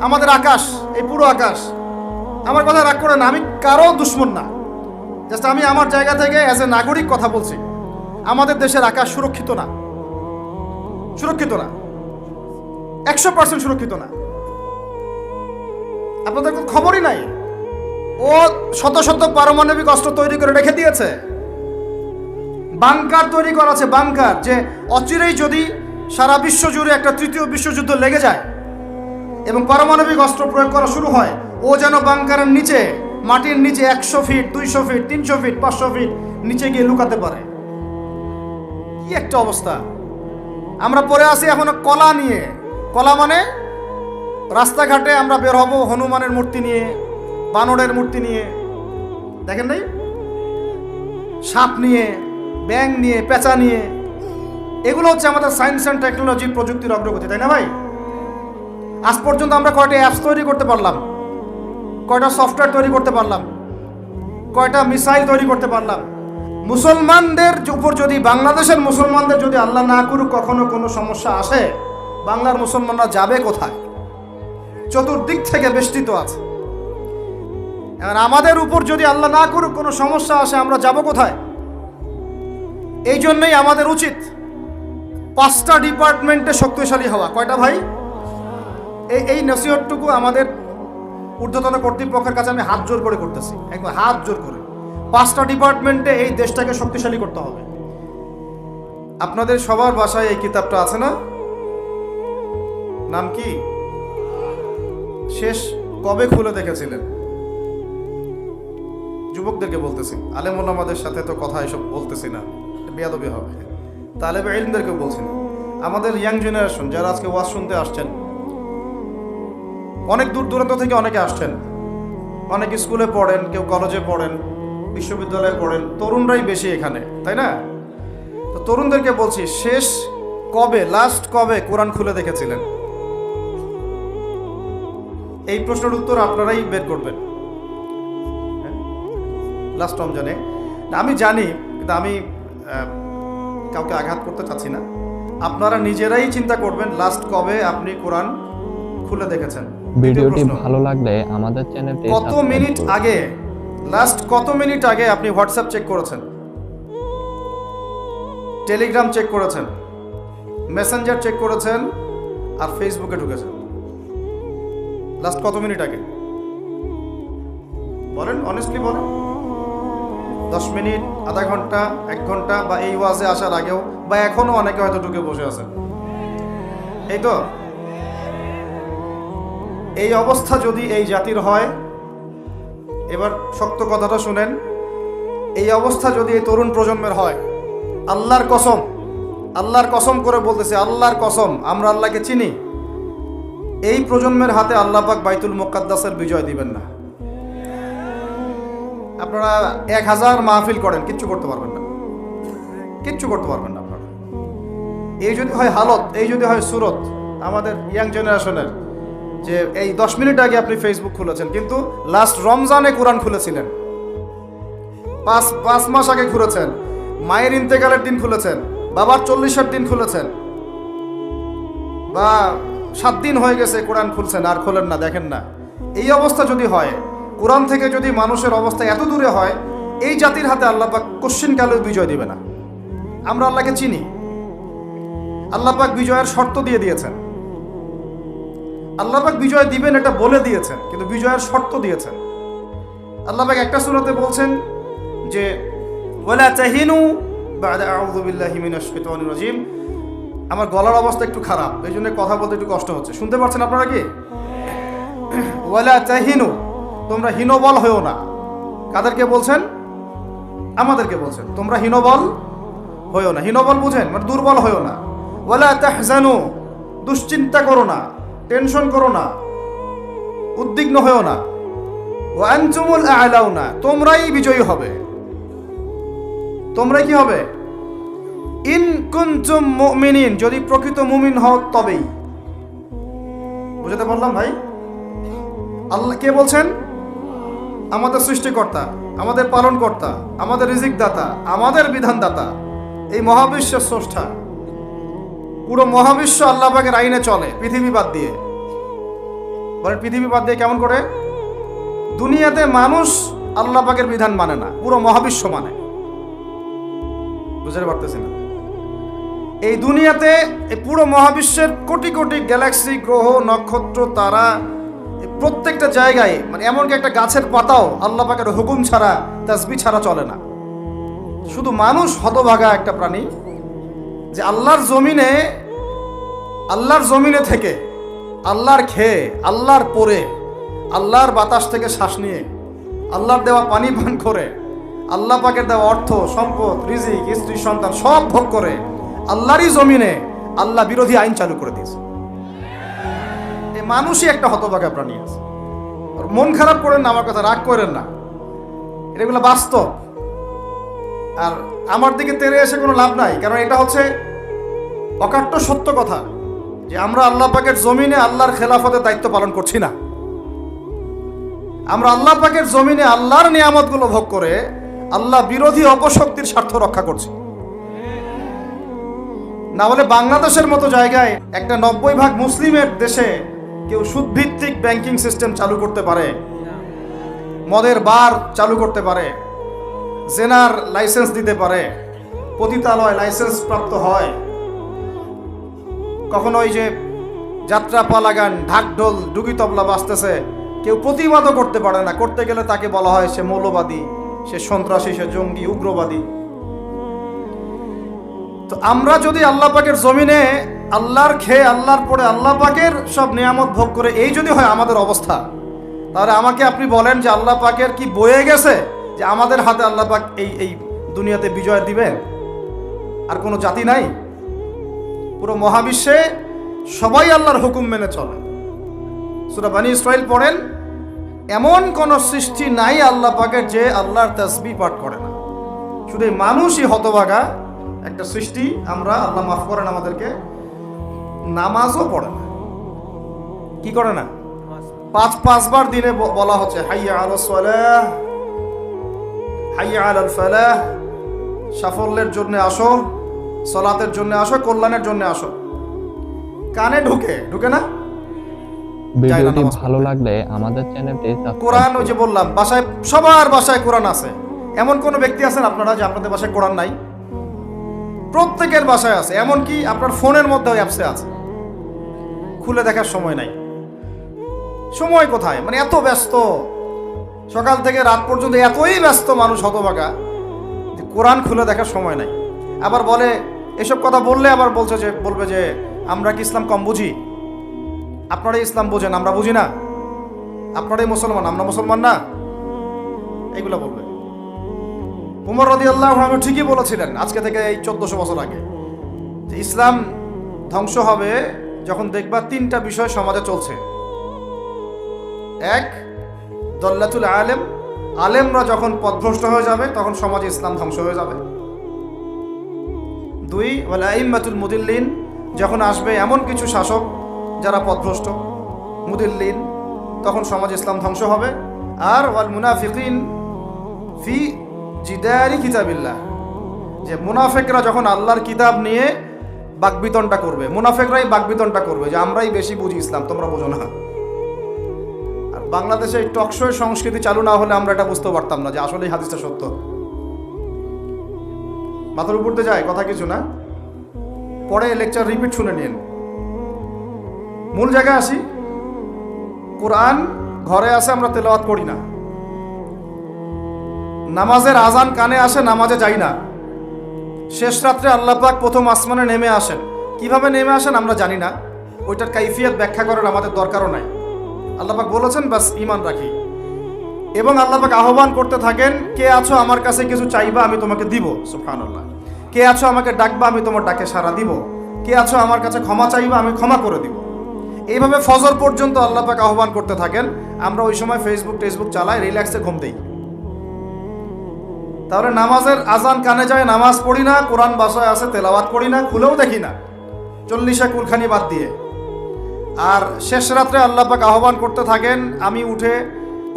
আমাদের আকাশ, এই পুরো আকাশ, আমার কথা রাগ করে না, আমি কারো দুশ্মন না, জাস্ট আমি আমার জায়গা থেকে অ্যাজ এ নাগরিক কথা বলছি। আমাদের দেশের আকাশ সুরক্ষিত না, সুরক্ষিত না, 100% সুরক্ষিত না। আপনাদের কোনো খবরই নাই। ও শত শত পারমাণবিক অস্ত্র তৈরি করে রেখে দিয়েছে, বাংকার তৈরি করা আছে, বাংকার, যে অচিরেই যদি সারা বিশ্ব জুড়ে একটা তৃতীয় বিশ্বযুদ্ধ লেগে যায় এবং পারমাণবিক অস্ত্র প্রয়োগ করা শুরু হয়, ও যেন বাংকারের নিচে, মাটির নিচে 100 ফিট, 200 ফিট, 300 ফিট, 500 ফিট নিচে গিয়ে লুকাতে পারে। কি একটা অবস্থা! আমরা পড়ে আছি এখনো কলা নিয়ে। কলা মানে রাস্তাঘাটে আমরা বের হব হনুমানের মূর্তি নিয়ে, বানরের মূর্তি নিয়ে, দেখেন নাই? সাপ নিয়ে, ব্যাঙ নিয়ে, পেঁচা নিয়ে। এগুলো হচ্ছে আমাদের সায়েন্স অ্যান্ড টেকনোলজি, প্রযুক্তির অগ্রগতি, তাই না ভাই? আজ পর্যন্ত আমরা কয়টা অ্যাপস তৈরি করতে পারলাম, কয়টা সফটওয়্যার তৈরি করতে পারলাম, কয়টা মিসাইল তৈরি করতে পারলাম। মুসলমানদের উপর যদি, বাংলাদেশের মুসলমানদের যদি আল্লাহ না করুক কখনো কোনো সমস্যা আসে, বাংলার মুসলমানরা যাবে কোথায়? চতুর্দিক থেকে বেষ্টিত আছে। আর আমাদের উপর যদি আল্লাহ না করুক কোনো সমস্যা আসে, আমরা যাব কোথায়? এই জন্যই আমাদের উচিত 5টা ডিপার্টমেন্টে শক্তিশালী হওয়া। কয়টা ভাই? এই নসিহতটুকু আমাদের ঊর্ধ্বতন কর্তৃপক্ষের কাছে আমি হাত জোর করে করতেছি, একবার হাত জোর করে। 5টা ডিপার্টমেন্টে এই দেশটাকে শক্তিশালী করতে হবে। আপনাদের সবার বাসায় এই কিতাবটা আছে না? নাম কি? শেষ কবে খুলে দেখেছিলেন? যুবকদেরকে বলতেছি, আলেম ওলামাদের সাথে তো কথা এসব বলতেছি না, বেয়াদবি হবে। তালেবে ইলমদেরকেও বলছি না, আমাদের ইয়াং জেনারেশন যারা আজকে ওয়াজ শুনতে আসছেন, অনেক দূর দূরান্ত থেকে অনেকে আসছেন, অনেক স্কুলে পড়েন, কেউ কলেজে পড়েন, বিশ্ববিদ্যালয়ে পড়েন, তরুণরাই বেশি এখানে, তাই না? তো তরুণদেরকে বলছি, শেষ কবে, লাস্ট কবে কোরআন খুলে দেখেছিলেন? এই প্রশ্নের উত্তর আপনারাই বের করবেন। লাস্ট রমজানে, আমি জানি, কিন্তু আমি কাউকে আঘাত করতে চাচ্ছি না। আপনারা নিজেরাই চিন্তা করবেন লাস্ট কবে আপনি কোরআন খুলে দেখেছেন। ভিডিওটি ভালো লাগলে আমাদের চ্যানেলটি কত মিনিট আগে, লাস্ট কত মিনিট আগে আপনি হোয়াটসঅ্যাপ চেক করেছেন, টেলিগ্রাম চেক করেছেন, মেসেঞ্জার চেক করেছেন, আর ফেসবুকে ঢুকেছেন? লাস্ট কত মিনিট আগে বলেন, অনেস্টলি বলেন। 10 মিনিট, আধা ঘন্টা, 1 ঘন্টা, বা এই ওয়াজে আসার আগেও, বা এখনো অনেকে হয়তো ঢুকে বসে আছেন। এই তো এই অবস্থা যদি এই জাতির হয়, এবার শক্ত কথাটা শুনেন, এই অবস্থা যদি এই তরুণ প্রজন্মের হয়, আল্লাহর কসম, আল্লাহর কসম করে বলতেছে, আল্লাহর কসম, আমরা আল্লাহকে চিনি, এই প্রজন্মের হাতে আল্লাহ পাক বাইতুল মুকাদ্দাসের বিজয় দিবেন না। আপনারা 1000 মাহফিল করেন, কিচ্ছু করতে পারবেন না, কিচ্ছু করতে পারবেন না আপনারা। এই যদি হয় হালত, এই যদি হয় সুরত আমাদের ইয়াং জেনারেশনের, যে এই 10 মিনিট আগে আপনি ফেসবুক খুলেছেন, কিন্তু লাস্ট রমজানে কোরআন খুলেছিলেন, 5 মাস আগে খুলেছেন, মায়ের ইন্তেকালের দিন খুলেছেন, বাবার 40-এর দিন খুলেছেন, বা 7 দিন হয়ে গেছে কোরআন খুলছেন, আর খোলেন না, দেখেন না। এই অবস্থা যদি হয়, কোরআন থেকে যদি মানুষের অবস্থা এত দূরে হয়, এই জাতির হাতে আল্লাহ পাক কোশ্চিন কালেও বিজয় দিবে না। আমরা আল্লাহকে চিনি, আল্লাহ পাক বিজয়ের শর্ত দিয়ে দিয়েছেন, আল্লাহ পাক বিজয় দিবেন এটা বলে দিয়েছেন, কিন্তু বিজয়ের শর্ত দিয়েছেন। আল্লাহ পাক একটা সূরাতে বলছেন যে ওয়ালা তাহিনু বা'দা আউযু বিল্লাহি মিনাশ শাইতানির রাজিম। আমার গলার অবস্থা একটু খারাপ, এই জন্য কথা বলতে একটু কষ্ট হচ্ছে, শুনতে পাচ্ছেন আপনারা কি? ওয়ালা তাহিনু, তোমরা হীনবল হয়েও না। কাদেরকে বলছেন? আমাদেরকে বলছেন, তোমরা হীনবল হয়েও না। হীনবল বুঝেন, মানে দুর্বল হয়েও না। ওয়ালা তাহজানু, দুশ্চিন্তা করো না, টেনশন করো না, উদ্বিগ্ন হয়েও না। ওয়া আনতুমুল আ'লাউনা, তোমরাই বিজয়ী হবে। তোমরাই কি হবে? ইন কুনতুম মুমিনিন, যদি প্রকৃত মুমিন হও তবেই। বুঝতে পারলাম ভাই? আল্লাহ কে বলছেন? আমাদের সৃষ্টিকর্তা, আমাদের পালনকর্তা, আমাদের রিজিক দাতা, আমাদের বিধানদাতা, এই মহাবিশ্বের স্রষ্টা। পুরো মহাবিশ্ব আল্লাহ পাকের আইনে চলে, পৃথিবী বাদ দিয়ে। বলেন পৃথিবী বাদ দিয়ে কেমন করে? দুনিয়াতে মানুষ আল্লাহ পাকের বিধান মানে না, পুরো মহাবিশ্ব মানে। বুঝতে পারতেছি না? এই দুনিয়াতে এই পুরো মহাবিশ্বের কোটি কোটি গ্যালাক্সি, গ্রহ, নক্ষত্র, তারা, প্রত্যেকটা জায়গায়, মানে এমনকি একটা গাছের পাতাও আল্লাহ পাকের হুকুম ছাড়া, তাসবিহ ছাড়া চলে না। শুধু মানুষ হতভাগা একটা প্রাণী, যে আল্লাহর জমিনে থেকে, আল্লাহর খেয়ে, আল্লাহর পরে, আল্লাহর বাতাস থেকে শ্বাস নিয়ে, আল্লাহর দেওয়া পানি পান করে, আল্লাহ পাকের দেওয়া অর্থ, সম্পদ, রিজিক, স্ত্রী, সন্তান সব ভোগ করে আল্লাহরই জমিনে আল্লাহ বিরোধী আইন চালু করে দিয়েছে। এই মানুষই একটা হতভাগা প্রাণী আছে। মন খারাপ করেন না, আমার কথা রাগ করেন না, এগুলো বাস্তব। আর আমার দিকে তেড়ে এসে কোনো লাভ নাই, কারণ এটা হচ্ছে অকাট্য সত্য কথা যে আমরা আল্লাহ পাকের জমিনে আল্লাহর খেলাফতের দায়িত্ব পালন করছি না। আমরা আল্লাহ পাকের জমিনে আল্লাহর নিয়ামতগুলো ভোগ করে আল্লাহ বিরোধী অপশক্তির স্বার্থ রক্ষা করছি। না হলে বাংলাদেশের মতো জায়গায় একটা 90% মুসলিমের দেশে কেউ সুদভিত্তিক ব্যাংকিং সিস্টেম চালু করতে পারে, মদের বার চালু করতে পারে, জেনার লাইসেন্স দিতে পারে, পতিতালয় লাইসেন্স প্রাপ্ত হয়, কখনো ওই যে যাত্রা পালা গান, ঢাক ঢোল, ডুগি তবলা বাজতেছে, কেউ প্রতিবাদও করতে পারে না। করতে গেলে তাকে বলা হয় সে মৌলবাদী, সে সন্ত্রাসী, সে জঙ্গি, উগ্রবাদী। তো আমরা যদি আল্লাহ পাকের জমিনে আল্লাহর খেয়ে, আল্লাহর পরে, আল্লাহ পাকের সব নিয়ামত ভোগ করে এই যদি হয় আমাদের অবস্থা, তাহলে আমাকে আপনি বলেন যে আল্লাহ পাকের কি বয়ে গেছে যে আমাদের হাতে আল্লাহ পাক এই দুনিয়াতে বিজয় দিবেন? আর কোনো জাতি নাই? পুরো মহাবিশ্বে সবাই আল্লাহর হুকুম মেনে চলে। সূরা বনী ইসরাঈল পড়েন, এমন কোন সৃষ্টি নাই আল্লাহ পাকের যে আল্লাহর তাসবিহ পাঠ করে না। শুধু মানুষই হতভাগা একটা সৃষ্টি। আমরা, আল্লাহ মাফ করেন আমাদেরকে, নামাজও পড়ে না। কি করে না? পাঁচবার দিনে বলা হচ্ছে হাইয়া আলাস সালাহ, হাইয়া আলাল ফালাহ, সাফল্যের জন্য আসো, সালাতের জন্য আসো, কল্যাণের জন্য আসো। কানে ঢুকে না? ভিডিওটি ভালো লাগলে আমাদের চ্যানেলটি কোরআন, ওই যে বললাম, বাসায়, সবার বাসায় কোরআন আছে। এমন কোন ব্যক্তি আছেন আপনারা যে আপনাদের বাসায় কোরআন নাই? প্রত্যেকের বাসায় আছে। এমনকি আপনার ফোনের মধ্যে অ্যাপসে আছে, খুলে দেখার সময় নাই। সময় কোথায়? মানে এত ব্যস্ত, সকাল থেকে রাত পর্যন্ত এতই ব্যস্ত মানুষ হতভাগা যে কোরআন খুলে দেখার সময় নাই। আবার বলে, এসব কথা বললে আবার বলবে যে আমরা কি ইসলাম কম বুঝি? আপনারাই ইসলাম বোঝেন, আমরা বুঝি না? আপনারাই মুসলমান, আমরা মুসলমান না? এইগুলো বলবে। উমর রাদিয়াল্লাহু আনহু ঠিকই বলেছিলেন আজকে থেকে এই 1400 বছর আগে, যে ইসলাম ধ্বংস হবে যখন দেখবা তিনটা বিষয় সমাজে চলছে। এক, দল্লাতুল আলেম, আলেমরা যখন পথভ্রষ্ট হয়ে যাবে তখন সমাজে ইসলাম ধ্বংস হয়ে যাবে। দুই, ওয়াল আইম্মাতুল মুদিল্লিন, যখন আসবে এমন কিছু শাসক যারা পথভ্রষ্ট, মুদিল্লিন, তখন সমাজ ইসলাম ধ্বংস হবে। আর ওয়াল মুনাফিকিন ফি জিদারি কিতাবিল্লাহ, যে মুনাফিকরা যখন আল্লাহর কিতাব নিয়ে বাকবিতনটা করবে, মুনাফিকরাই বাকবিতনটা করবে যে আমরাই বেশি বুঝি ইসলাম, তোমরা বোঝো না। আর বাংলাদেশে এই টকশোর সংস্কৃতি চালু না হলে আমরা এটা বুঝতে পারতাম না যে আসলে এই হাদিসটা সত্য। মাথার উপর দিয়ে যায় কথা কিছু না, পরে লেকচার রিপিট শুনে নিন। মূল জায়গায় আসি। কোরআন ঘরে আসে, আমরা তেলাওয়াত করি না। নামাজের আজান কানে আসে, নামাজে যাই না। শেষ রাত্রে আল্লাহ পাক প্রথম আসমানে নেমে আসেন। কিভাবে নেমে আসেন আমরা জানি না, ওইটার কাইফিয়ত ব্যাখ্যা করার আমাদের দরকারও নাই। আল্লাহ পাক বলেছেন, বাস ঈমান রাখি। এবং আল্লাহ পাক আহ্বান করতে থাকেন, কে আছো আমার কাছে কিছু চাইবা, আমি তোমাকে দিব। সুবহানাল্লাহ। কে আছো আমাকে ডাকবা, আমি তোমার ডাকে সাড়া দিব। কে আছো আমার কাছে ক্ষমা চাইবা, আমি ক্ষমা করে দিব। এইভাবে ফজর পর্যন্ত আল্লাহ পাক আহ্বান করতে থাকেন। আমরা ওই সময় ফেসবুক চালাই, রিল্যাক্সে ঘুম দেই। তাহলে নামাজের আজান কানে যায়, নামাজ পড়ি না, কোরআন বাসায় আছে, তেলাওয়াত করি না, খুলেও দেখি না, 40 কুলখানি বাদ দিয়ে। আর শেষ রাত্রে আল্লাহ পাক আহ্বান করতে থাকেন, আমি উঠে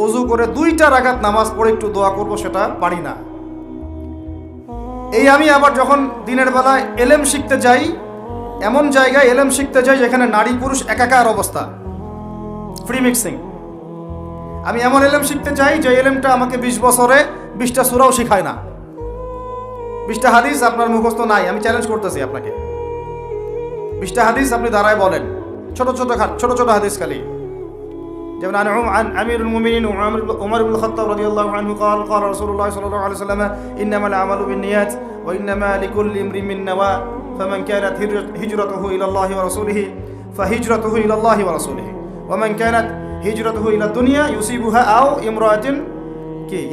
ওযু করে 2টা রাকাত নামাজ পড়ে একটু দোয়া করব, সেটা পারি না। এই আমি আবার যখন দিনের বেলায় এলেম শিখতে যাই, এমন জায়গায় এলেম শিখতে যাই যেখানে নারী পুরুষ একাকার অবস্থা, ফ্রি মিক্সিং। আমি এমন এলেম শিখতে চাই যে এলেমটা আমাকে 20 বছরে 20টা সূরাও শেখায় না, 20টা হাদিস আপনার মুখস্থ নাই। আমি চ্যালেঞ্জ করতেছি আপনাকে, 20টা হাদিস আপনি দাঁড়ায় বলেন, ছোট ছোট হাদিস খালি। যেমন عن أمير المؤمنين عمر بن الخطاب رضي الله عنه قال قال رسول الله صلى الله عليه وسلم إنما الأعمال بالنيات وإنما لكل امرئ ما نوى فمن كانت هجرته إلى الله ورسوله فهجرته إلى الله ورسوله ومن كانت هجرته إلى الدنيا يصيبها أو امرأة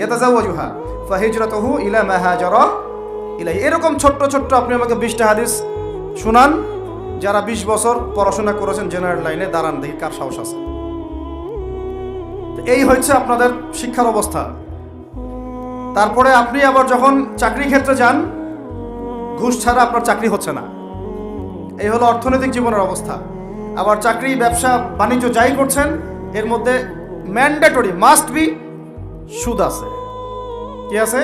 يتزوجها فهجرته إلى ما هاجر إليه। এরকম ছোট্ট ছোট্ট আপনি আমাকে 20টা হাদিস শুনান। যারা 20 বছর পড়াশোনা করেছেন জেনারেল লাইনে, দাঁড়ান দেখি কার সাহস আছে। এই হচ্ছে আপনাদের শিক্ষার অবস্থা। তারপরে আপনি আবার যখন চাকরি ক্ষেত্রে যান, ঘুষ ছাড়া আপনার চাকরি হচ্ছে না। এই হলো অর্থনৈতিক জীবনের অবস্থা। আবার চাকরি, ব্যবসা, বাণিজ্য যাই করছেন, এর মধ্যে ম্যান্ডেটরি মাস্ট বি সুদ আছে। কি আছে?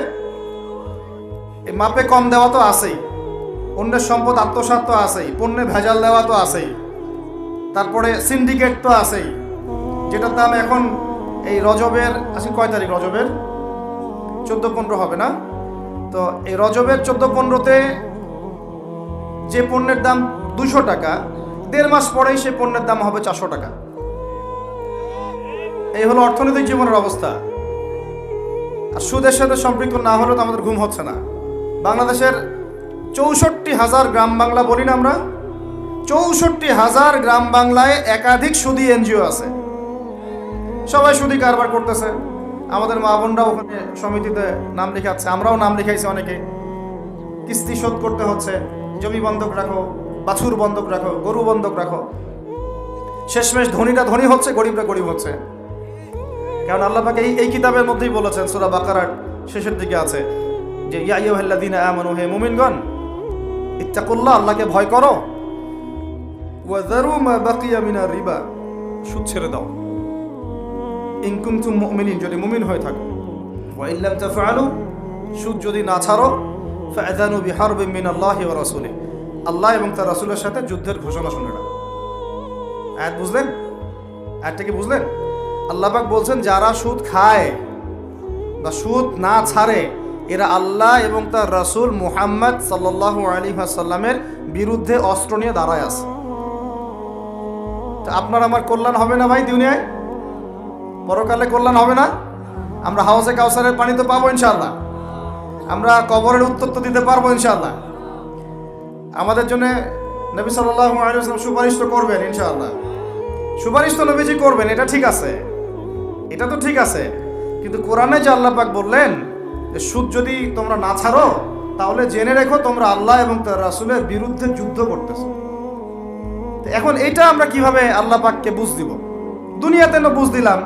এই মাপে কম দেওয়া তো আছেই, অন্যের সম্পদ আত্মসাৎ তো আছেই, পণ্যে ভেজাল দেওয়া তো আছেই, তারপরে সিন্ডিকেট তো আছেই, যেটার দাম এখন এই রজবের, আজকে কয় তারিখ? রজবের 14-15 হবে না? তো এই রজবের 14-15-তে যে পণ্যের দাম 200 টাকা, 1.5 মাস পরেই সে পণ্যের দাম হবে 400 টাকা। এই হলো অর্থনৈতিক জীবনের অবস্থা। আর সুদের সাথে সম্পৃক্ত না হলে তো আমাদের ঘুম হচ্ছে না। বাংলাদেশের 64,000 গ্রাম বাংলা বলি না আমরা, 64,000 গ্রাম বাংলায় একাধিক সুদী এনজিও আছে। সবাই সুদী কারবার করতেছে। আমাদের মা বোনরাও ওখানে সমিতিতে নাম লেখাচ্ছে, আমরাও নাম লিখাইছি অনেকে। কিস্তি শোধ করতে হচ্ছে, জমি বন্ধক রাখো, বাছুর বন্ধক রাখো, গরু বন্ধক রাখো। শেষমেশ ধনীরা ধনী হচ্ছে, গরিবরা গরিব হচ্ছে। কারণ আল্লাহ পাক এই কিতাবের মধ্যেই বলেছেন, সূরা বাকারার শেষের দিকে আছে যে ইয়া আইয়ুহাল্লাযীনা আমানু, হে মুমিনগণ, ইত্তাকুল্লাহ, আল্লাহকে ভয় করো, ওয়া যারু মা বাকিয়া মিনার রিবা, সুদ ছেড়ে দাও, ইন কুনতুম মুমিনিন, যদি মুমিন হয়ে থাকো, ওয়া ইন লাম তাফআলু, সুদ যদি না ছাড়ো, ফাআযানু বিহারবিন মিনাল্লাহি ওয়া রাসূলিহি, আল্লাহ এবং তার রাসূলের সাথে যুদ্ধের ঘোষণা শুনে নাও। আয়াত বুঝলেন? আয়াতটা কি বুঝলেন? আল্লাহ পাক বলছেন যারা সুদ খায় বা সুদ না ছাড়ে, এরা আল্লাহ এবং তার রাসূল মুহাম্মদ সাল্লাল্লাহু আলাইহি ওয়াসাল্লামের বিরুদ্ধে অস্ত্র নিয়ে দাঁড়ায় আছে। তো আপনার আমার কল্যাণ হবে না ভাই দুনিয়ায়? পরকালে কল্যাণ হবে না? আমরা হাউজে কাউসারের পানি তো পাবো ইনশাআল্লাহ, আমরা কবরের উত্তর তো দিতে পারবো ইনশাআল্লাহ। আমাদের জন্য নবী সাল্লাল্লাহু আলাইহি ওয়াসাল্লাম সুপারিশ তো করবেন ইনশাআল্লাহ। সুপারিশ তো নবীজি করবেন, এটা ঠিক আছে, এটা তো ঠিক আছে। কিন্তু কোরআনে যে আল্লাহ পাক বললেন যে সুদ যদি তোমরা না ছাড়ো, তাহলে জেনে রেখো তোমরা আল্লাহ এবং তার রাসূলের বিরুদ্ধে যুদ্ধ করতেছো। এখন এটা আমরা কিভাবে আল্লাহ পাককে বুঝ দিব? দুনিয়াতে না বুঝ দিলাম,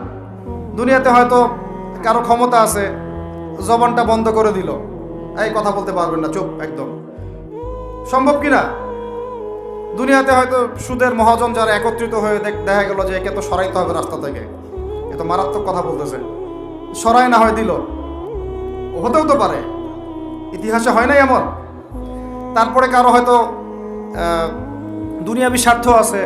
দুনিয়াতে হয়তো কারো ক্ষমতা আছে, জবানটা বন্ধ করে দিল, এই কথা বলতে পারবেন না, চুপ একদম। সম্ভব কিনা? দুনিয়াতে হয়তো সুদের মহাজন যারা একত্রিত হয়ে দেখা গেল যে একে তো সরাইতে হবে রাস্তা থেকে, এত মারাত্মক কথা বলতেছে, সরাই না হয় দিল, হতেও তো পারে, ইতিহাসে হয় নাই এমন। তারপরে কারো হয়তো দুনিয়াবি স্বার্থ আছে,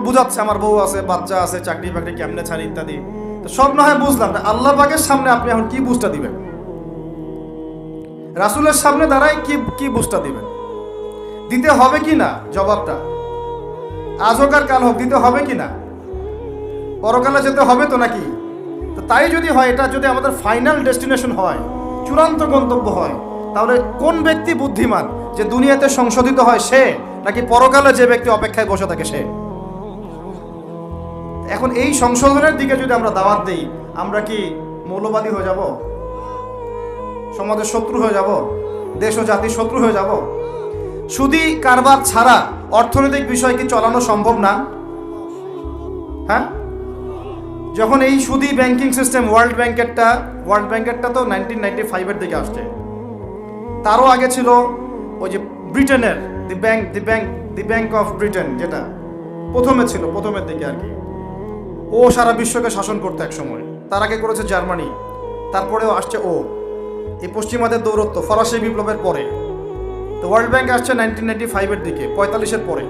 বুঝাচ্ছে আমার বউ আছে, বাচ্চা আছে, চাকরি বাকরি কেমনে ছাড়ি ইত্যাদি। তো সব না হয় বুঝলাম না, আল্লাহ পাকের সামনে আপনি এখন কি বুঝটা দিবেন? রাসূলের সামনে দাঁড়ায় কি বুঝটা দিবেন? দিতে হবে কি না জবাবটা? আজ হোক আর কাল হোক দিতে হবে কি না? পরকালে যেতে হবে তো নাকি? তো তাই যদি হয়, এটা যদি আমাদের ফাইনাল ডেস্টিনেশন হয়, চূড়ান্ত গন্তব্য হয়, তাহলে কোন ব্যক্তি বুদ্ধিমান, যে দুনিয়াতে সংশোধিত হয় সে, নাকি পরকালে যে ব্যক্তি অপেক্ষায় বসে থাকে সে? এখন এই সংশোধনের দিকে যদি আমরা দাওয়াত দিই, আমরা কি মৌলবাদী হয়ে যাব? সমাজের শত্রু হয়ে যাব? দেশ ও জাতির শত্রু হয়ে যাব? সুদী কারবার ছাড়া অর্থনৈতিক বিষয় কি চালানো সম্ভব না? হ্যাঁ, যখন এই সুদী ব্যাংকিং সিস্টেম, ওয়ার্ল্ড ব্যাংকেরটা তো 1995-এর দিকে আসছে। তারও আগে ছিল ওই যে ব্রিটেনের দি ব্যাংক অফ ব্রিটেন, যেটা প্রথমে ছিল, প্রথমের দিকে আর কি। ও সারা বিশ্বকে শাসন করতে এক সময়। তার আগে করেছে জার্মানি, তারপরেও আসছে ও। এই পশ্চিমাদের দৌরত্ব ফরাসি বিপ্লবের পরে। তো ওয়ার্ল্ড ব্যাংক আসছে 1995-এর দিকে, 45-এর পরে।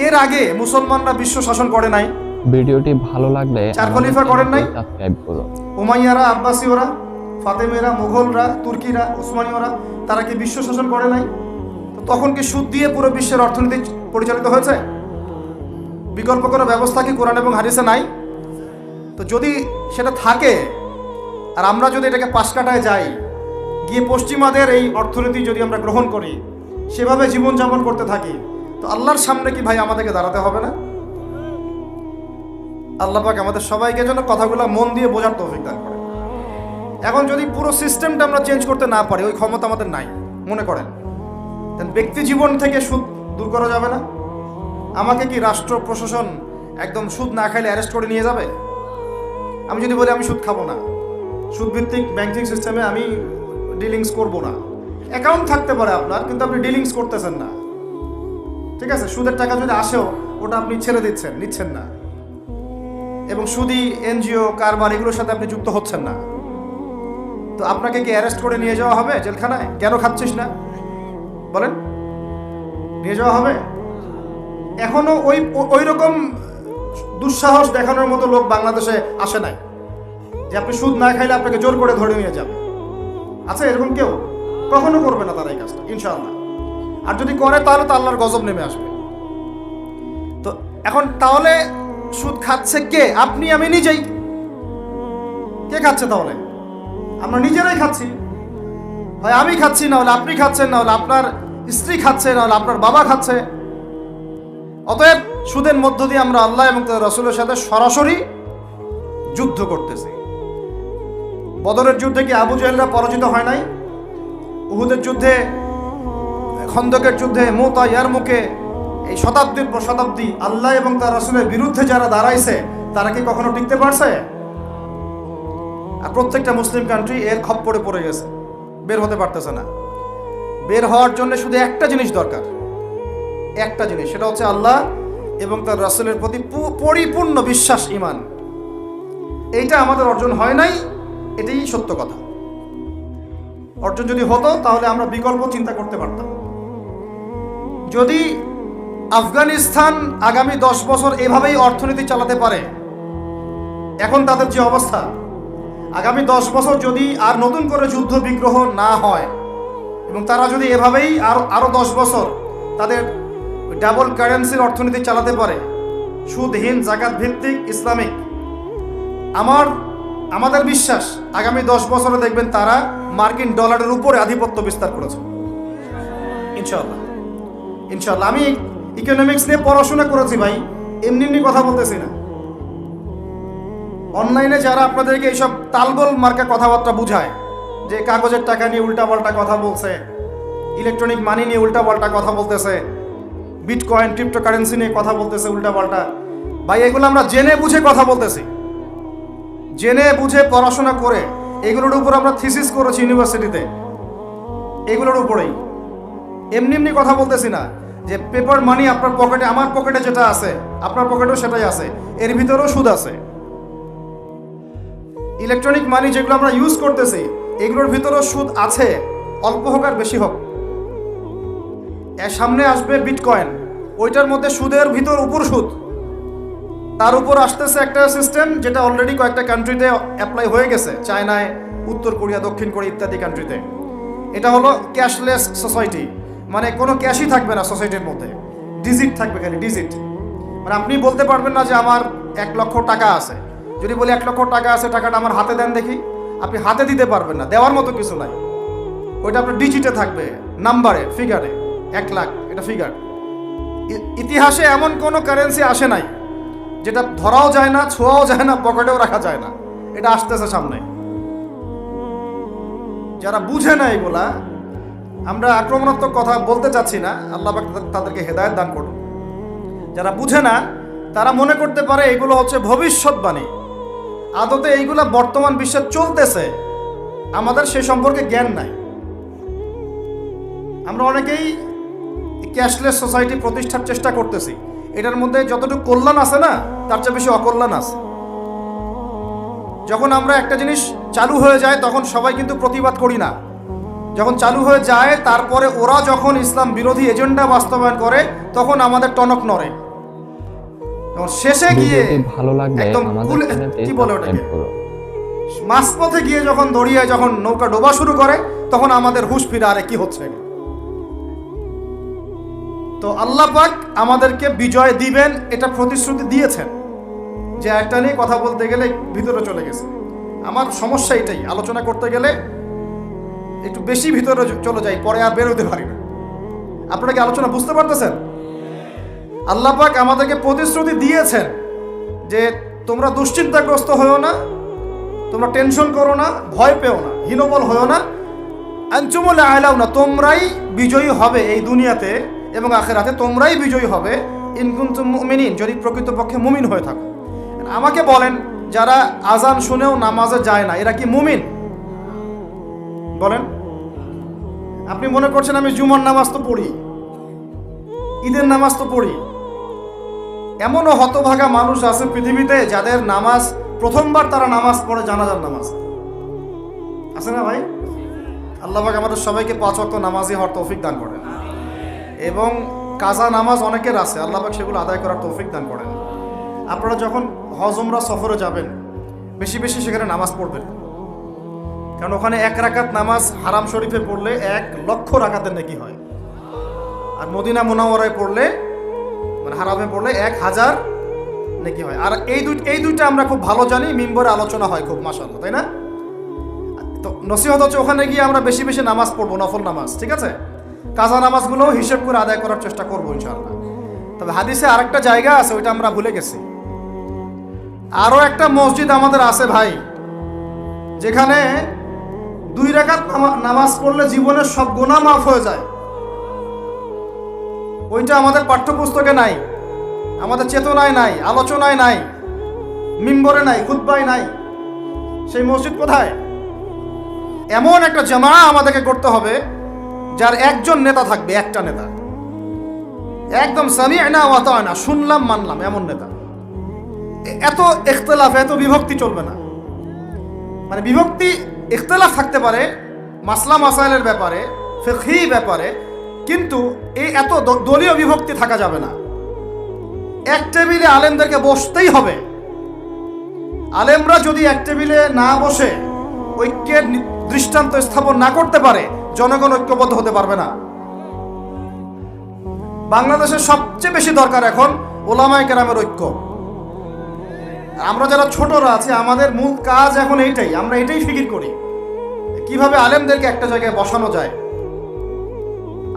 এর আগে মুসলমানরা বিশ্ব শাসন করে নাই, ভিডিওটি ভালো লাগলে চার খলিফা করেন নাই? সাবস্ক্রাইব করুন। উমাইয়ারা, আব্বাসীয়রা, ফাতেমেরা, মুঘলরা, তুর্কিরা, উসমানীয়রা, তারা কি বিশ্ব শাসন করে নাই? তো তখন কি সুদ দিয়ে পুরো বিশ্বের অর্থনীতি পরিচালিত হয়েছে? বিকল্প কোনো ব্যবস্থা কি কোরআন এবং হাদিসে নাই? তো যদি সেটা থাকে আর আমরা যদি এটাকে পাশ কাটায় যাই, গিয়ে পশ্চিমাদের এই অর্থনীতি যদি আমরা গ্রহণ করি, সেভাবে জীবনযাপন করতে থাকি, তো আল্লাহর সামনে কি ভাই আমাদেরকে দাঁড়াতে হবে না? আল্লাহ পাক আমাদের সবাইকে যেন কথাগুলো মন দিয়ে বোঝার তৌফিক দান করে। এখন যদি পুরো সিস্টেমটা আমরা চেঞ্জ করতে না পারি, ওই ক্ষমতা আমাদের নাই মনে করেন, ব্যক্তি জীবন থেকে সুদ দূর করা যাবে না? আমাকে কি রাষ্ট্র প্রশাসন একদম সুদ না খাইলে অ্যারেস্ট করে নিয়ে যাবে? আমি যদি বলি আমি সুদ খাবো না, সুদভিত্তিক ব্যাংকিং সিস্টেমে আমি ডিলিংস করব না, অ্যাকাউন্ট থাকতে পারে আপনার, কিন্তু আপনি ডিলিংস করতেছেন না, ঠিক আছে? সুদের টাকা যদি আসেও ওটা আপনি ছেড়ে দিচ্ছেন, নিচ্ছেন না, এবং সুদি এনজিও কারবার এগুলোর সাথে আপনি যুক্ত হচ্ছেন না, তো আপনাকে কি অ্যারেস্ট করে নিয়ে যাওয়া হবে জেলখানায়? কেন খাচ্ছিস না বলেন, নিয়ে যাওয়া হবে? এখনো ওই রকম দুঃসাহস দেখানোর মতো লোক বাংলাদেশে আসে নাই যে আপনি সুদ না খাইলে আপনাকে জোর করে ধরে নিয়ে যাবে। আছে এরকম কেউ? কখনো করবে না তারা এই কাজটা, ইনশাআল্লাহ। আর যদি করে তাহলে তো আল্লাহর গজব নেমে আসবে। তো এখন তাহলে সুদ খাচ্ছে কে? আপনি, আমি, নিজেই। কে খাচ্ছে তাহলে? আমরা নিজেরাই খাচ্ছি। হয় আমি খাচ্ছি, না হলে আপনি খাচ্ছেন, না হলে আপনার স্ত্রী খাচ্ছে, না হলে আপনার বাবা খাচ্ছে। অতএব সুদের মধ্য দিয়ে আমরা আল্লাহ এবং তার রাসূলের সাথে সরাসরি যুদ্ধ করতেছি। বদরের যুদ্ধে কি আবু জাহেলরা পরাজিত হয় নাই? উহুদের যুদ্ধে, খন্দকের যুদ্ধে, মুতা, ইয়ারমুকে, এই শতাব্দীর পর শতাব্দী আল্লাহ এবং তার রাসূলের বিরুদ্ধে যারা দাঁড়াইছে তারা কি কখনো টিকতে পারছে? আর প্রত্যেকটা মুসলিম কান্ট্রি এর খপ্পরে পড়ে গেছে, বের হতে পারতেছে না। বের হওয়ার জন্য শুধু একটা জিনিস দরকার, একটা জিনিস, সেটা হচ্ছে আল্লাহ এবং তার রাসূলের প্রতি পরিপূর্ণ বিশ্বাস, ঈমান। এইটা আমাদের অর্জন হয় নাই, এটাই সত্য কথা। অর্জন যদি হতো তাহলে আমরা বিকল্প চিন্তা করতে পারতাম। যদি আফগানিস্তান আগামী 10 বছর এভাবেই অর্থনীতি চালাতে পারে, এখন তাদের যে অবস্থা, আগামী 10 বছর যদি আর নতুন করে যুদ্ধ বিগ্রহ না হয় এবং তারা যদি এভাবেই আরো 10 বছর তাদের ডাবল কারেন্সির অর্থনীতি চালাতে পারে, সুদহীন, জাকাত ভিত্তিক, ইসলামিক, আমাদের বিশ্বাস আগামী 10 বছরে দেখবেন তারা মার্কিন ডলারের উপরে আধিপত্য বিস্তার করেছে, ইনশাআল্লাহ। ইনশাআল্লাহ। আমি ইকোনমিক্স নিয়ে পড়াশোনা করেছি ভাই, এমনি কথা বলতেছি না। অনলাইনে যারা আপনাদেরকে এইসব তালগোল মার্কা কথাবার্তা বুঝায়, যে কাগজের টাকা নিয়ে উল্টাপাল্টা কথা বলছে, ইলেকট্রনিক মানি নিয়ে উল্টাপাল্টা কথা বলতেছে, বিটকয়েন, ক্রিপ্টোকারেন্সি নিয়ে কথা বলতেছে উল্টাপাল্টা, ভাই এগুলো আমরা জেনে বুঝে কথা বলতেছি, জেনে বুঝে পড়াশোনা করে এগুলোর উপর আমরা থিসিস করেছি ইউনিভার্সিটিতে, এগুলোর উপরেই। এমনি কথা বলতেছি না যে পেপার মানি আপনার পকেটে, আমার পকেটে যেটা আছে আপনার পকেটেও সেটাই আছে, এর ভিতরেও সুদ আছে। ইলেকট্রনিক মানি যেগুলো আমরা ইউজ করতেছি এগুলোর ভিতরেও সুদ আছে, অল্প হোক আর বেশি হোক। এর সামনে আসবে বিটকয়েন, ওইটার মধ্যে সুদের ভিতর উপর সুদ, তার উপর আসতেছে একটা সিস্টেম যেটা অলরেডি কয়েকটা কান্ট্রিতে অ্যাপ্লাই হয়ে গেছে, চায়নায়, উত্তর কোরিয়া, দক্ষিণ কোরিয়া ইত্যাদি কান্ট্রিতে। এটা হলো ক্যাশলেস সোসাইটি, মানে কোনো ক্যাশই থাকবে না সোসাইটির মধ্যে, ডিজিট থাকবে, খালি ডিজিট। মানে আপনি বলতে পারবেন না যে আমার 1 লক্ষ টাকা আছে, যদি বলি 1 লক্ষ টাকা আছে, টাকাটা আমার হাতে দেন দেখি, আপনি হাতে দিতে পারবেন না, দেওয়ার মতো কিছু নাই। ওইটা আপনার ডিজিটে থাকবে, নাম্বারে, ফিগারে, 1 লাখ, এটা ফিগার। ইতিহাসে এমন কোনো কারেন্সি আসে নাই যেটা ধরাও যায় না, ছোঁয়াও যায় না, পকেটেও রাখা যায় না, এটা আসতেছে সামনে। যারা বুঝে না এগুলা, আমরা আক্রমণাত্মক কথা বলতে চাচ্ছি না, আল্লাহ পাক তাদেরকে হেদায়েত দান করুন। যারা বুঝে না তারা মনে করতে পারে এগুলো হচ্ছে ভবিষ্যৎবাণী, আদতে এইগুলা বর্তমান বিশ্বে চলতেছে, আমাদের সে সম্পর্কে জ্ঞান নাই। আমরা অনেকেই ক্যাশলেস সোসাইটি প্রতিষ্ঠার চেষ্টা করতেছি, এটার মধ্যে যতটুকু কল্যাণ আছে না তার চেয়ে বেশি অকল্যাণ আছে। যখন আমরা একটা জিনিস চালু হয়ে যায় তখন সবাই কিন্তু প্রতিবাদ করি না, যখন চালু হয়ে যায় তারপরে ওরা যখন ইসলাম বিরোধী এজেন্ডা বাস্তবায়ন করে তখন আমাদের টনক নড়ে। এবং শেষে গিয়ে ভিডিওটি ভালো লাগলে একদম আমাদের চ্যানেলটি কি বলে ওটাকে, সাবস্ক্রাইব করুন। মাঝপথে গিয়ে যখন দড়িয়ে যখন নৌকা ডোবা শুরু করে তখন আমাদের হুঁশ ফিরে, আরে কি হচ্ছে। তো আল্লাহ পাক আমাদেরকে বিজয় দিবেন, এটা প্রতিশ্রুতি দিয়েছেন। যে একটা নিয়ে কথা বলতে গেলে ভিতরে চলে গেছে, আমার সমস্যা এটাই, আলোচনা করতে গেলে একটু বেশি ভিতরে চলে যাই, পরে আর বেরোতে পারি না। আপনারা কি আলোচনা বুঝতে পারতেছেন? আল্লাহ পাক আমাদেরকে প্রতিশ্রুতি দিয়েছেন যে তোমরা দুশ্চিন্তাগ্রস্ত হয়েও না, তোমরা টেনশন করো না, ভয় পেও না, হীনবল হয়েও না, আনতুমুল আ'লাউনা, তোমরাই বিজয়ী হবে এই দুনিয়াতে এবং আখিরাতে, তোমরাই বিজয়ী হবে ইন কুনতুম মুমিনিন, যদি প্রকৃতপক্ষে মুমিন হয়ে থাকো। আমাকে বলেন, যারা আজান শুনেও নামাজে যায় না, এরা কি মুমিন? বলেন। আপনি মনে করছেন আমি জুমার নামাজ তো পড়ি, ঈদের নামাজ তো পড়ি। এমনও হতভাগা মানুষ আছে পৃথিবীতে যাদের নামাজ প্রথমবার তারা নামাজ পড়ে জানাজার নামাজ, আছে না ভাই? আল্লাহ পাক আমাদের সবাইকে 5 ওয়াক্ত নামাজি হওয়ার তৌফিক দান করেন, এবং কাজা নামাজ অনেকের আছে, আল্লাহ পাক সেগুলো আদায় করার তৌফিক দান করেন। আপনারা যখন হজ উমরা সফরে যাবেন, বেশি বেশি সেখানে নামাজ পড়বেন, কারণ ওখানে 1 রাকাত নামাজ হারাম শরীফে পড়লে 1 লক্ষ রাকাতের নেকি হয়, আর মদিনা মুনাওয়ারায় পড়লে, মানে হারামে পড়লে 1000 নেকি হয়। আর এই দুইটা আমরা খুব ভালো জানি, মিম্বরে আলোচনা হয় খুব, মাশাআল্লাহ, তাই না? তো নসিহত হচ্ছে ওখানে গিয়ে আমরা বেশি বেশি নামাজ পড়বো, নফল নামাজ, ঠিক আছে? কাজা নামাজগুলো হিসেব করে আদায় করার চেষ্টা করবো ইনশাআল্লাহ। তবে হাদিসে আরেকটা জায়গা আছে, ওইটা আমরা ভুলে গেছি। আরও একটা মসজিদ আমাদের আছে ভাই, যেখানে 2 রাকাত নামাজ পড়লে জীবনের সব গুনাহ মাফ হয়ে যায়। ওইটা আমাদের পাঠ্যপুস্তকে নাই, আমাদের চেতনায় নাই, আলোচনায় নাই, মিম্বরে নাই, খুতবায় নাই। সেই মসজিদ কোথায়? এমন একটা জামা আমাদেরকে করতে হবে যার একজন নেতা থাকবে, একটা নেতা, একদম সামি'না ওয়া আতা'না, শুনলাম মানলাম, এমন নেতা। এত ইখতিলাফ, এত বিভক্তি চলবে না। মানে বিভক্তি, ইখতিলাফ থাকতে পারে মাসলা মাসাইলের ব্যাপারে, ফিকহি ব্যাপারে, কিন্তু এই এত দলীয় বিভক্তি থাকা যাবে না। এক টেবিলে আলেমদেরকে বসতেই হবে। আলেমরা যদি এক টেবিলে না বসে ঐক্যের দৃষ্টান্ত স্থাপন না করতে পারে, জনগণ ঐক্যবদ্ধ হতে পারবে না। বাংলাদেশের সবচেয়ে বেশি দরকার এখন ওলামায়ে কেরামের ঐক্য। আমরা যারা ছোটরা আছি, আমাদের মূল কাজ এখন এইটাই, আমরা এটাই ফিকির করি কিভাবে আলেমদেরকে একটা জায়গায় বসানো যায়।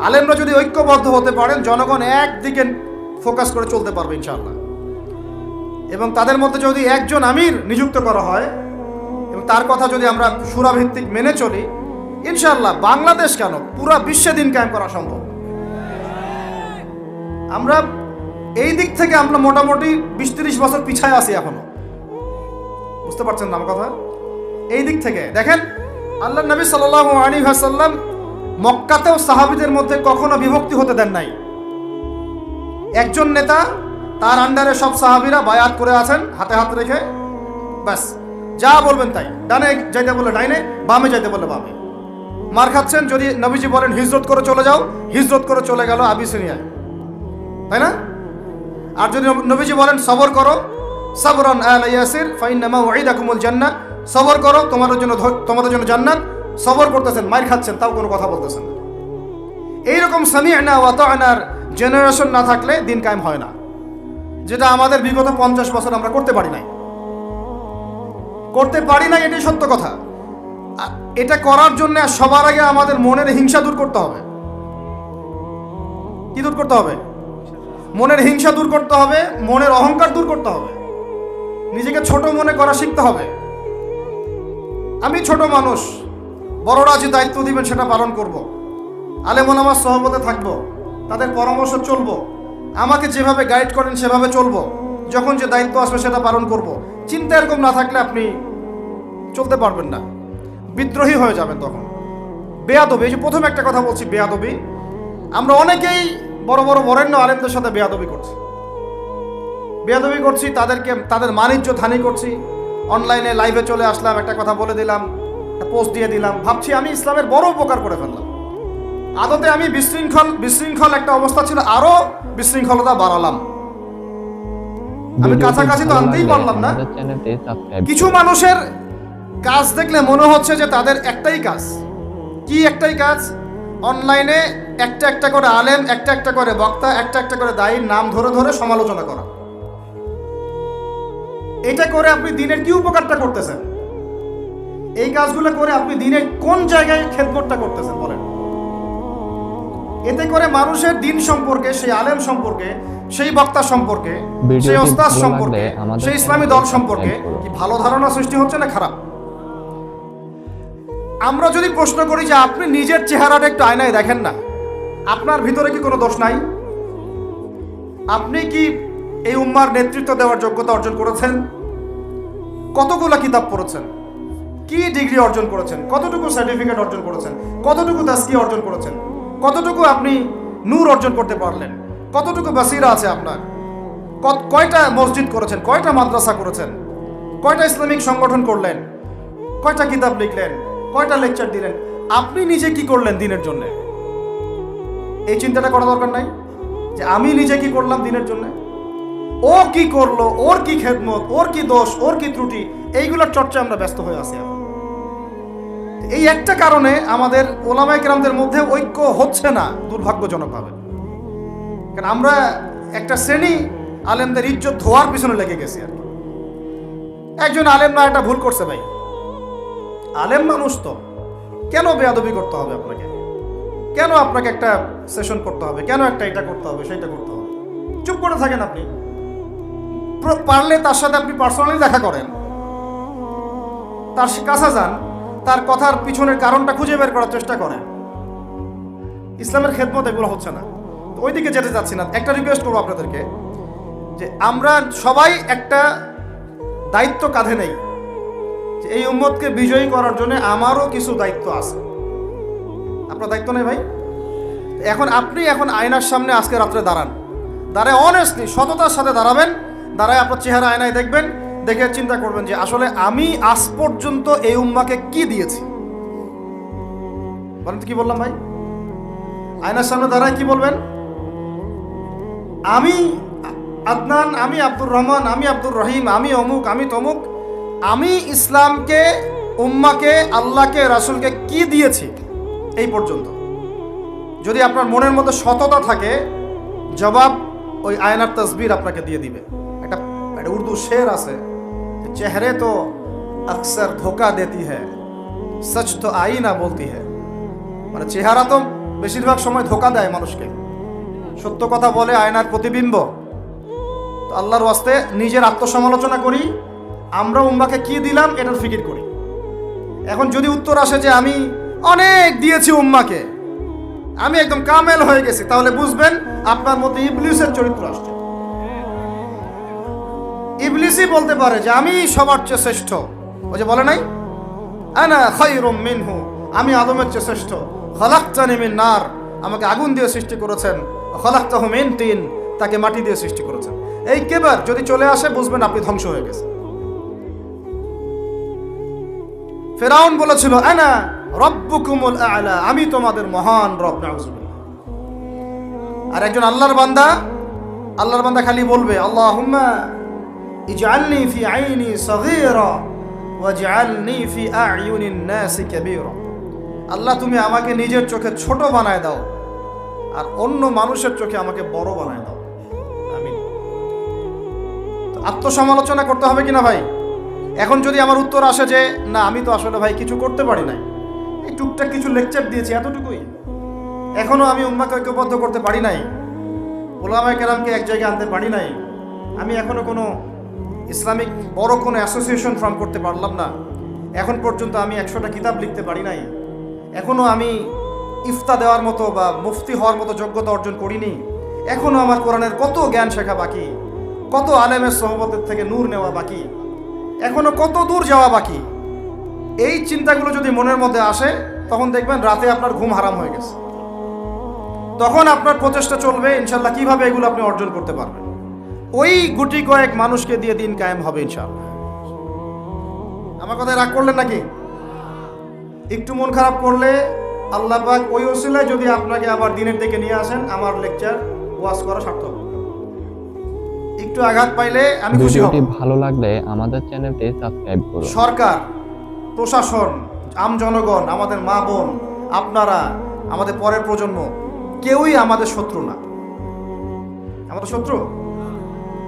আলেমরা যদি ঐক্যবদ্ধ হতে পারেন, জনগণ একদিকে ফোকাস করে চলতে পারবে ইনশাআল্লাহ। এবং তাদের মধ্যে যদি একজন আমির নিযুক্ত করা হয় এবং তার কথা যদি আমরা সুরাভিত্তিক মেনে চলি, ইনশাআল্লাহ বাংলাদেশ কেন, পুরা বিশ্বে দিন কায়েম করা সম্ভব। আমরা এই দিক থেকে আমরা মোটামুটি 20-30 বছর পিছায় আছি এখনো, বুঝতে পারছেন না আমার কথা? এই দিক থেকে দেখেন, আল্লাহ নবী সাল্লাল্লাহু আলাইহি ওয়াসাল্লাম মক্কাতেও সাহাবীদের মধ্যে কখনো বিভক্তি হতে দেন নাই। একজন নেতা, তার আন্ডারে সব সাহাবীরা বায়াত করে আছেন হাতে হাত রেখে, ব্যাস যা বলবেন তাই, ডানে যাইতে বলে ডাইনে, বামে যাইতে বলে বামে। মার খাচ্ছেন, যদি নবীজি বলেন হিজরত করে চলে যাও, হিজরত করে চলে গেল আবিসিনিয়ায়, তাই না? আর যদি নবীজি বলেন সবর করো, সাবরান আলা ইয়াসির ফাইন্নামা ওয়াইদাকুমুল জান্নাহ, সবর করো, তোমাদের জন্য জান্নাত, সবর করতেছেন, মার খাচ্ছেন, তাও কোনো কথা বলতেছেন না। এইরকম সামি'না ওয়া আতা'নার জেনারেশন না থাকলে দিন কায়েম হয় না, যেটা আমাদের বিগত 50 বছর আমরা করতে পারি নাই, এটাই সত্য কথা। এটা করার জন্য সবার আগে আমাদের মনের হিংসা দূর করতে হবে। কি দূর করতে হবে? মনের হিংসা দূর করতে হবে, মনের অহংকার দূর করতে হবে, নিজেকে ছোট মনে করা শিখতে হবে। আমি ছোট মানুষ, বড়রা যে দায়িত্ব দিবেন সেটা পালন করব, আলেম ওলামার সহবতে থাকবো, তাদের পরামর্শ চলবো, আমাকে যেভাবে গাইড করেন সেভাবে চলবো, যখন যে দায়িত্ব আসবে সেটা পালন করব। চিন্তা এরকম না থাকলে আপনি চলতে পারবেন না, বিদ্রোহী হয়ে যাবেন তখন। বেয়াদবি, এই যে প্রথম একটা কথা বলছি, বেয়াদবি। আমরা অনেকেই বড় বড় বরেণ্য আলেমদের সাথে বেয়াদবি করছি, তাদের মানিজ্য হানি করছি। অনলাইনে লাইভে চলে আসলাম, একটা কথা বলে দিলাম, একটা পোস্ট দিয়ে দিলাম, ভাবছি আমি ইসলামের বড় উপকার করে ফেললাম। আদতে আমি বিশৃঙ্খল একটা অবস্থা ছিল, আরো বিশৃঙ্খলতা বাড়ালাম। আমি কাছাকাছি তো আনতেই পারলাম না। আমাদের চ্যানেলটি সাবস্ক্রাইব কিছু মানুষের কাজ দেখলে মনে হচ্ছে যে তাদের একটাই কাজ। কি একটাই কাজ? অনলাইনে একটা একটা করে আলেম, একটা একটা করে বক্তা, একটা একটা করে দায়ীর নাম ধরে ধরে সমালোচনা করা। এটা করে আপনি দিনের কি উপকারটা করতেছেন? এই কাজগুলো করে আপনি দিনের কোন জায়গায় খেদমতটা করতেছেন বলেন? এতে করে মানুষের দিন সম্পর্কে, সেই আলেম সম্পর্কে, সেই বক্তা সম্পর্কে, সেই ওস্তাদ সম্পর্কে, সেই ইসলামী দল সম্পর্কে কি ভালো ধারণা সৃষ্টি হচ্ছে না খারাপ? আমরা যদি প্রশ্ন করি যে আপনি নিজের চেহারাটা একটু আয়নায় দেখেন না, আপনার ভিতরে কি কোনো দোষ নাই? আপনি কি এই উম্মার নেতৃত্ব দেওয়ার যোগ্যতা অর্জন করেছেন? কতগুলো কিতাব পড়েছেন? কি ডিগ্রি অর্জন করেছেন? কতটুকু সার্টিফিকেট অর্জন করেছেন? কতটুকু তাসকিয়া অর্জন করেছেন? কতটুকু আপনি নূর অর্জন করতে পারলেন? কতটুকু বাসিরা আছে আপনার? কয়টা মসজিদ করেছেন? কয়টা মাদ্রাসা করেছেন? কয়টা ইসলামিক সংগঠন করলেন? কয়টা কিতাব লিখলেন? কয়টা লেকচার দিলেন? আপনি নিজে কি করলেন দিনের জন্য? এই চিন্তাটা করা দরকার নাই যে আমি নিজে কি করলাম দিনের জন্য? ও কি করলো, ওর কি খেদমত, ওর কি দোষ, ওর কি ত্রুটি, এইগুলোর চর্চা আমরা ব্যস্ত হয়ে আছি এখন। এই একটা কারণে আমাদের ওলামায়ে কেরামদের মধ্যে ঐক্য হচ্ছে না, দুর্ভাগ্যজনকভাবে। কারণ আমরা একটা শ্রেণী আলেমদের ইজ্জত ধোয়ার পিছনে লেগে গেছি আর কি। একজন আলেম না একটা ভুল করছে ভাই, আলেম মানুষ তো, কেন বেয়াদবি করতে হবে আপনাকে? কেন আপনাকে একটা সেশন করতে হবে? কেন একটা এটা করতে হবে, সেটা করতে হবে? চুপ করে থাকেন আপনি। পারলে তার সাথে আপনি পার্সোনালি দেখা করেন, তার কাছে যান, তার কথার পিছনের কারণটা খুঁজে বের করার চেষ্টা করেন। ইসলামের খেদমত এগুলো হচ্ছে না, তো ওইদিকে যেতে চাচ্ছি না। একটা রিকোয়েস্ট করবো আপনাদেরকে যে আমরা সবাই একটা দায়িত্ব কাঁধে নেই, যে এই উম্মতকে বিজয়ী করার জন্য আমারও কিছু দায়িত্ব আছে। আপনার দায়িত্ব নেই ভাই? আপনি আয়নার সামনে আজকে রাত্রে দাঁড়ায় অনেস্টলি সততার সাথে দাঁড়াবেন। দাঁড়ায় আপনার চেহারা আয়নায় দেখবেন, দেখে চিন্তা করবেন যে আসলে আমি আজ পর্যন্ত এই উম্মাকে কি দিয়েছি। বলেন তো কি বললাম ভাই? আয়নার সামনে দাঁড়ায় কি বলবেন? আমি আদনান, আমি আব্দুর রহমান, আমি আব্দুর রহিম, আমি অমুক, আমি তমুক, আমি ইসলামকে, উম্মাকে, আল্লাহকে, রাসূলকে কি দিয়েছি এই পর্যন্ত। যদি আপনার মনের মধ্যে সততা থাকে, জবাব ওই আয়নার তসবির আপনাকে দিয়ে দিবে। একটা উর্দু শের আছে, চেহারে তো আকসর ধোকা দেতি হ্যায়, সচ তো আইনা বলতি হ্যায়। মানে চেহারা তো বেশিরভাগ সময় ধোকা দেয় মানুষকে, সত্য কথা বলে আয়নার প্রতিবিম্ব। তো আল্লাহর ওয়াস্তে নিজের আত্মসমালোচনা করি, আমরা উম্মাকে কি দিলাম এটার ফিকির করি। এখন যদি উত্তর আসে যে আমি অনেক দিয়েছি উম্মাকে, আমি একদম কামেল হয়ে গেছি, তাহলে বুঝবেন আপনার মধ্যে ইবলিসের চরিত্র আসছে। ইবলিসই বলতে পারে যে আমি সবার চেয়ে শ্রেষ্ঠ। ওই যে বলে নাই, আনা খায়রুম মিনহু, আমি আদমের চেয়ে শ্রেষ্ঠ। খলাকতানি মিন নার, আমাকে আগুন দিয়ে সৃষ্টি করেছেন। খলাকতাহু মিন তিন, তাকে মাটি দিয়ে সৃষ্টি করেছেন। এই কেবার যদি চলে আসে, বুঝবেন আপনি ধ্বংস হয়ে গেছেন। ফেরাউন বলেছিল আনা রব্বুকুমুল আ'লা, আমি তোমাদের মহান রব। নাউযুবিল্লাহ। আর একজন আল্লাহর বান্দা খালি বলবে আল্লাহুম্মা ইজআলনি ফি আইনি সগীরা ওয়াজআলনি ফি আ'য়ুনিন নাসি কাবীরা। আল্লাহ তুমি আমাকে নিজের চোখে ছোট বানায় দাও, আর অন্য মানুষের চোখে আমাকে বড় বানায় দাও। আমিন। আত্মসমালোচনা করতে হবে কিনা ভাই? এখন যদি আমার উত্তর আসে যে না, আমি তো আসলে ভাই কিছু করতে পারি নাই, এই টুকটাক কিছু লেকচার দিয়েছি, এতটুকুই, এখনো আমি উম্মাকে ঐক্যবদ্ধ করতে পারি নাই, ওলামায়ে কেরামকে এক জায়গায় আনতে পারি নাই, আমি এখনো কোনো ইসলামিক বড় কোনো অ্যাসোসিয়েশন ফর্ম করতে পারলাম না, এখন পর্যন্ত আমি 100টা কিতাব লিখতে পারি নাই, এখনো আমি ইফতা দেওয়ার মতো বা মুফতি হওয়ার মতো যোগ্যতা অর্জন করিনি, এখনো আমার কোরআনের কত জ্ঞান শেখা বাকি, কত আলেমের সোহবতের থেকে নূর নেওয়া বাকি, এখনো কত দূর যাওয়া বাকি। এই চিন্তাগুলো যদি মনের মধ্যে আসে, তখন দেখবেন রাতে আপনার ঘুম হারাম হয়ে গেছে। তখন আপনার প্রচেষ্টা চলবে ইনশাল্লাহ কিভাবে এগুলো আপনি অর্জন করতে পারবেন। ওই গুটি কয়েক মানুষকে দিয়ে দিন কায়েম হবে ইনশাল্লাহ। আমার কথায় রাগ করলেন নাকি? একটু মন খারাপ করলে আল্লাহ পাক ওই ওসিলায় যদি আপনাকে আবার দিনের দিকে নিয়ে আসেন, আমার লেকচার ওয়াজ করা সার্থক। একটু আঘাত পাইলে আমি খুশি হব। ভিডিওটি ভালো লাগলে আমাদের চ্যানেলটি সাবস্ক্রাইব করুন। সরকার, প্রশাসন, আম জনগণ, আমাদের মা বোন, আপনারা, আমাদের পরের প্রজন্ম, কেউই আমাদের শত্রু না। আমাদের শত্রু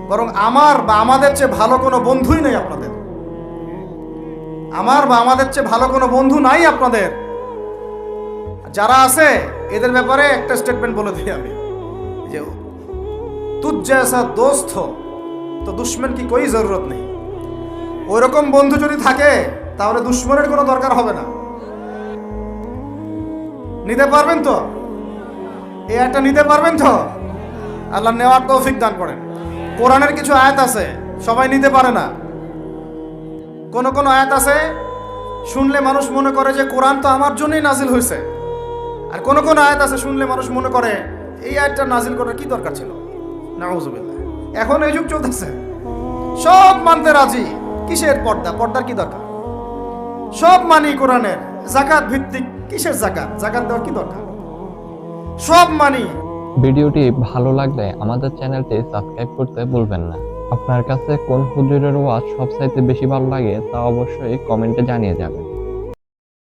বরং আমার বা আমাদের চেয়ে ভালো কোনো বন্ধুই নেই আপনাদের। আমার বা আমাদের চেয়ে ভালো কোনো বন্ধু নাই আপনাদের। যারা আছে এদের ব্যাপারে একটা স্টেটমেন্ট বলে দিই আমি, যে তুঝ জैसा दोस्त हो তো দুশ্মন কি কোই জরুরত নেই। ওইরকম বন্ধু যদি থাকে তাহলে দুশ্মনের কোনো দরকার হবে না। নিতে পারবেন তো? এই একটা নিতে পারবেন তো? আল্লাহ নেওয়ার তৌফিক দান করেন। কোরআনের কিছু আয়াত আছে সবাই নিতে পারে না। কোন কোন আয়াত আছে শুনলে মানুষ মনে করে যে কোরআন তো আমার জন্যই নাজিল হয়েছে, আর কোন কোন আয়াত আছে শুনলে মানুষ মনে করে এই আয়াতটা নাজিল করার কি দরকার ছিল। নাউজুবিল্লাহ। এখন এই যুগ চলতেছে, সব মানতে রাজি। কিসের পর্দা? পর্দার কি দরকার? সব মানি কোরআনের। যাকাত ভিত্তিক, কিসের যাকাত? যাকাত দেওয়ার কি দরকার? সব মানি। ভিডিওটি ভালো লাগলে আমাদের চ্যানেলটি সাবস্ক্রাইব করতে ভুলবেন না। আপনার কাছে কোন হুজুরের ওয়াজ সবচাইতে বেশি ভালো লাগে তা অবশ্যই কমেন্টে জানিয়ে যাবেন।